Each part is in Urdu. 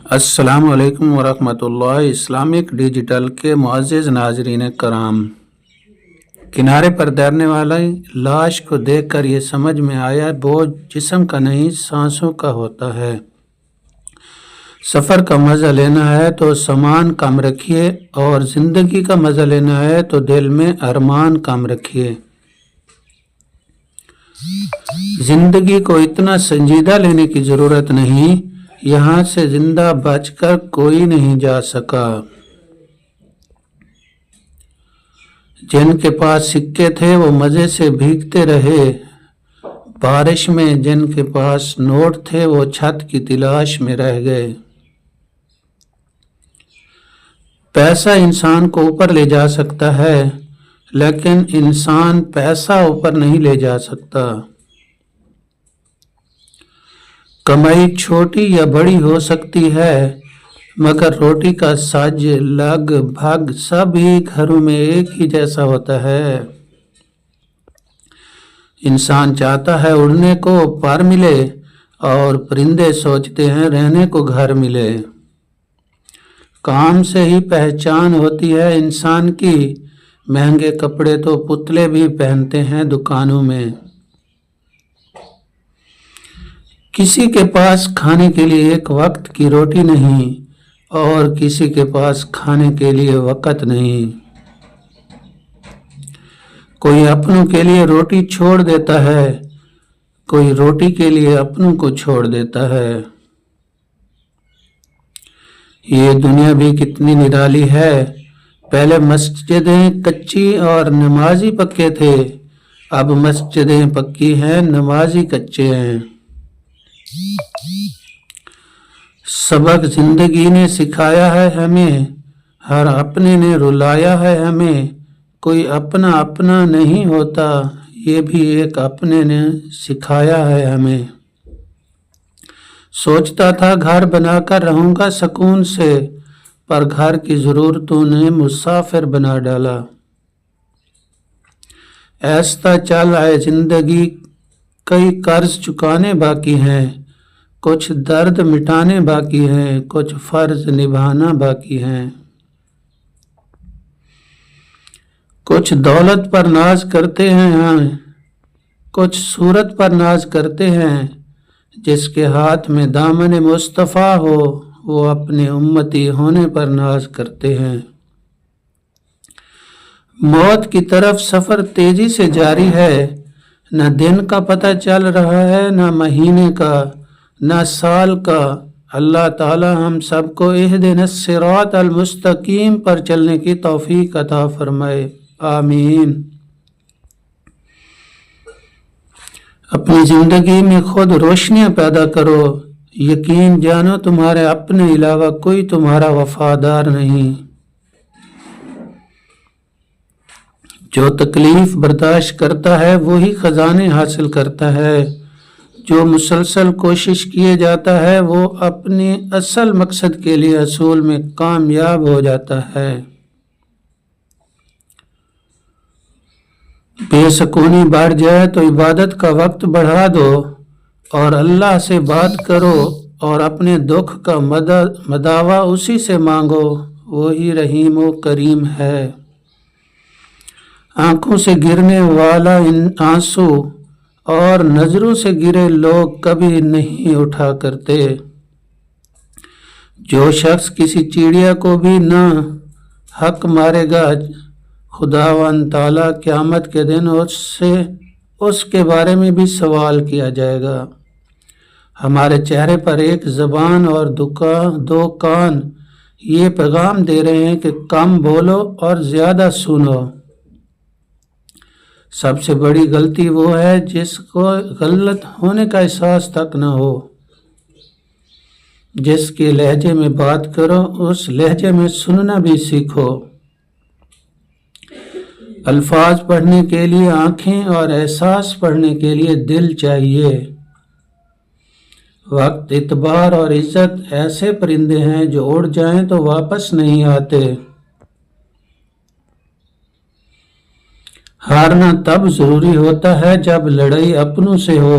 السلام علیکم ورحمۃ اللہ۔ اسلامک ڈیجیٹل کے معزز ناظرین کرام، کنارے پر تیرنے والی لاش کو دیکھ کر یہ سمجھ میں آیا بوجھ جسم کا نہیں سانسوں کا ہوتا ہے۔ سفر کا مزہ لینا ہے تو سامان کم رکھیے، اور زندگی کا مزہ لینا ہے تو دل میں ارمان کم رکھیے۔ زندگی کو اتنا سنجیدہ لینے کی ضرورت نہیں، یہاں سے زندہ بچ کر کوئی نہیں جا سکا۔ جن کے پاس سکے تھے وہ مزے سے بھیگتے رہے بارش میں، جن کے پاس نوٹ تھے وہ چھت کی تلاش میں رہ گئے۔ پیسہ انسان کو اوپر لے جا سکتا ہے، لیکن انسان پیسہ اوپر نہیں لے جا سکتا۔ کمائی چھوٹی یا بڑی ہو سکتی ہے، مگر روٹی کا ساج لگ بھگ سبھی گھروں میں ایک ہی جیسا ہوتا ہے۔ انسان چاہتا ہے اڑنے کو پر ملے، اور پرندے سوچتے ہیں رہنے کو گھر ملے۔ کام سے ہی پہچان ہوتی ہے انسان کی، مہنگے کپڑے تو پتلے بھی پہنتے ہیں دکانوں میں۔ کسی کے پاس کھانے کے لیے ایک وقت کی روٹی نہیں، اور کسی کے پاس کھانے کے لیے وقت نہیں۔ کوئی اپنوں کے لیے روٹی چھوڑ دیتا ہے، کوئی روٹی کے لیے اپنوں کو چھوڑ دیتا ہے۔ یہ دنیا بھی کتنی نرالی ہے، پہلے مسجدیں کچی اور نمازی پکے تھے، اب مسجدیں پکی ہیں نمازی کچے ہیں۔ سبق زندگی نے سکھایا ہے ہمیں، ہر اپنے نے رلایا ہے ہمیں۔ کوئی اپنا اپنا نہیں ہوتا، یہ بھی ایک اپنے نے سکھایا ہے ہمیں۔ سوچتا تھا گھر بنا کر رہوں گا سکون سے، پر گھر کی ضرورتوں نے مسافر بنا ڈالا۔ ایسا چل آئے زندگی، کئی قرض چکانے باقی ہیں، کچھ درد مٹانے باقی ہیں، کچھ فرض نبھانا باقی ہیں۔ کچھ دولت پر ناز کرتے ہیں، کچھ صورت پر ناز کرتے ہیں، جس کے ہاتھ میں دامن مصطفیٰ ہو وہ اپنے امتی ہونے پر ناز کرتے ہیں۔ موت کی طرف سفر تیزی سے جاری ہے، نہ دن کا پتہ چل رہا ہے، نہ مہینے کا، نہ سال کا۔ اللہ تعالی ہم سب کو اہدنا الصراط المستقیم پر چلنے کی توفیق عطا فرمائے، آمین۔ اپنی زندگی میں خود روشنیاں پیدا کرو، یقین جانو تمہارے اپنے علاوہ کوئی تمہارا وفادار نہیں۔ جو تکلیف برداشت کرتا ہے وہی خزانے حاصل کرتا ہے، جو مسلسل کوشش کیے جاتا ہے وہ اپنے اصل مقصد کے لیے اصول میں کامیاب ہو جاتا ہے۔ بے سکونی بڑھ جائے تو عبادت کا وقت بڑھا دو، اور اللہ سے بات کرو، اور اپنے دکھ کا مداوا اسی سے مانگو، وہی رحیم و کریم ہے۔ آنکھوں سے گرنے والا آنسو اور نظروں سے گرے لوگ کبھی نہیں اٹھا کرتے۔ جو شخص کسی چڑیا کو بھی نہ حق مارے گا، خداوند تعالیٰ قیامت کے دن اس کے بارے میں بھی سوال کیا جائے گا۔ ہمارے چہرے پر ایک زبان اور دو کان یہ پیغام دے رہے ہیں کہ کم بولو اور زیادہ سنو۔ سب سے بڑی غلطی وہ ہے جس کو غلط ہونے کا احساس تک نہ ہو۔ جس کے لہجے میں بات کرو اس لہجے میں سننا بھی سیکھو۔ الفاظ پڑھنے کے لیے آنکھیں اور احساس پڑھنے کے لیے دل چاہیے۔ وقت، اعتبار اور عزت ایسے پرندے ہیں جو اڑ جائیں تو واپس نہیں آتے۔ ہارنا تب ضروری ہوتا ہے جب لڑائی اپنوں سے ہو،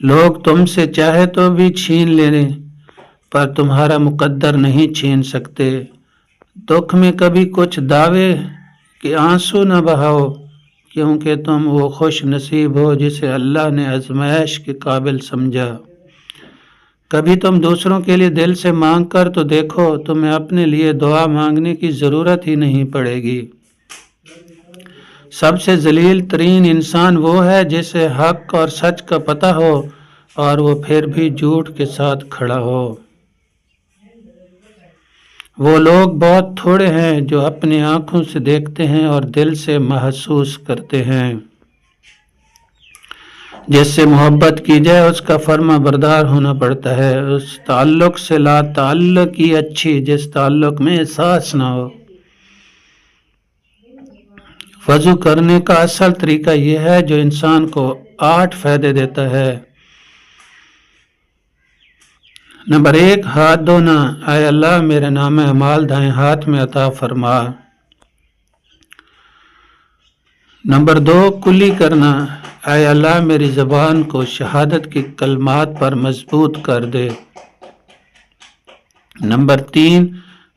لوگ تم سے چاہے تو بھی چھین لینے پر تمہارا مقدر نہیں چھین سکتے۔ دکھ میں کبھی کچھ دعوے کہ آنسو نہ بہاؤ، کیونکہ تم وہ خوش نصیب ہو جسے اللہ نے آزمائش کے قابل سمجھا۔ کبھی تم دوسروں کے لیے دل سے مانگ کر تو دیکھو، تمہیں اپنے لیے دعا مانگنے کی ضرورت ہی نہیں پڑے گی۔ سب سے ذلیل ترین انسان وہ ہے جسے حق اور سچ کا پتہ ہو اور وہ پھر بھی جھوٹ کے ساتھ کھڑا ہو۔ وہ لوگ بہت تھوڑے ہیں جو اپنی آنکھوں سے دیکھتے ہیں اور دل سے محسوس کرتے ہیں۔ جس سے محبت کی جائے اس کا فرما بردار ہونا پڑتا ہے۔ اس تعلق سے لا تعلق کی اچھی جس تعلق میں احساس نہ ہو۔ وضو کرنے کا اصل طریقہ یہ ہے جو انسان کو 8 فائدے دیتا ہے۔ نمبر 1، ہاتھ دھونا۔ اے اللہ میرے نام اعمال دائیں ہاتھ میں عطا فرما۔ نمبر 2، کلی کرنا۔ اے اللہ میری زبان کو شہادت کی کلمات پر مضبوط کر دے۔ نمبر 3،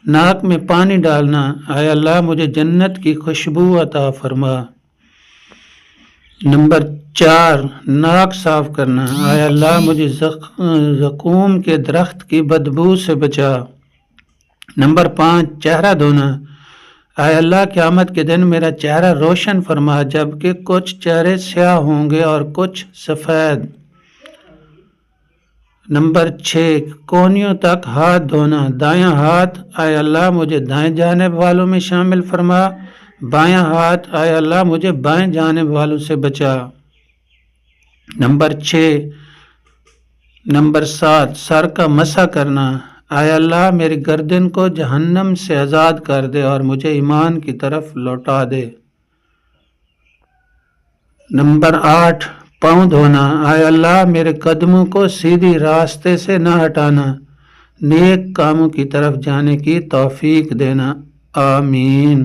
ناک میں پانی ڈالنا۔ اے اللہ مجھے جنت کی خوشبو عطا فرما۔ نمبر 4، ناک صاف کرنا۔ اے اللہ مجھے زقوم کے درخت کی بدبو سے بچا۔ نمبر 5، چہرہ دھونا۔ اے اللہ قیامت کے دن میرا چہرہ روشن فرما، جبکہ کچھ چہرے سیاہ ہوں گے اور کچھ سفید۔ نمبر 6، کونیوں تک ہاتھ دھونا۔ دایاں ہاتھ، اے اللہ مجھے دائیں جانب والوں میں شامل فرما، بایاں ہاتھ، اے اللہ مجھے بائیں جانب والوں سے بچا۔ نمبر 7، سر کا مسح کرنا۔ اے اللہ میری گردن کو جہنم سے آزاد کر دے اور مجھے ایمان کی طرف لوٹا دے۔ نمبر 8، پاؤں دھونا۔ اے اللہ میرے قدموں کو سیدھی راستے سے نہ ہٹانا، نیک کاموں کی طرف جانے کی توفیق دینا، آمین۔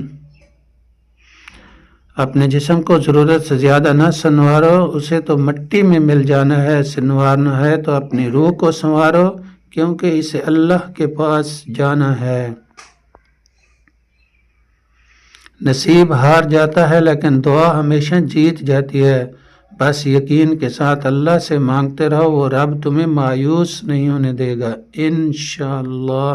اپنے جسم کو ضرورت سے زیادہ نہ سنوارو، اسے تو مٹی میں مل جانا ہے۔ سنوارنا ہے تو اپنی روح کو سنوارو، کیونکہ اسے اللہ کے پاس جانا ہے۔ نصیب ہار جاتا ہے لیکن دعا ہمیشہ جیت جاتی ہے۔ بس یقین کے ساتھ اللہ سے مانگتے رہو، وہ رب تمہیں مایوس نہیں ہونے دے گا انشاءاللہ۔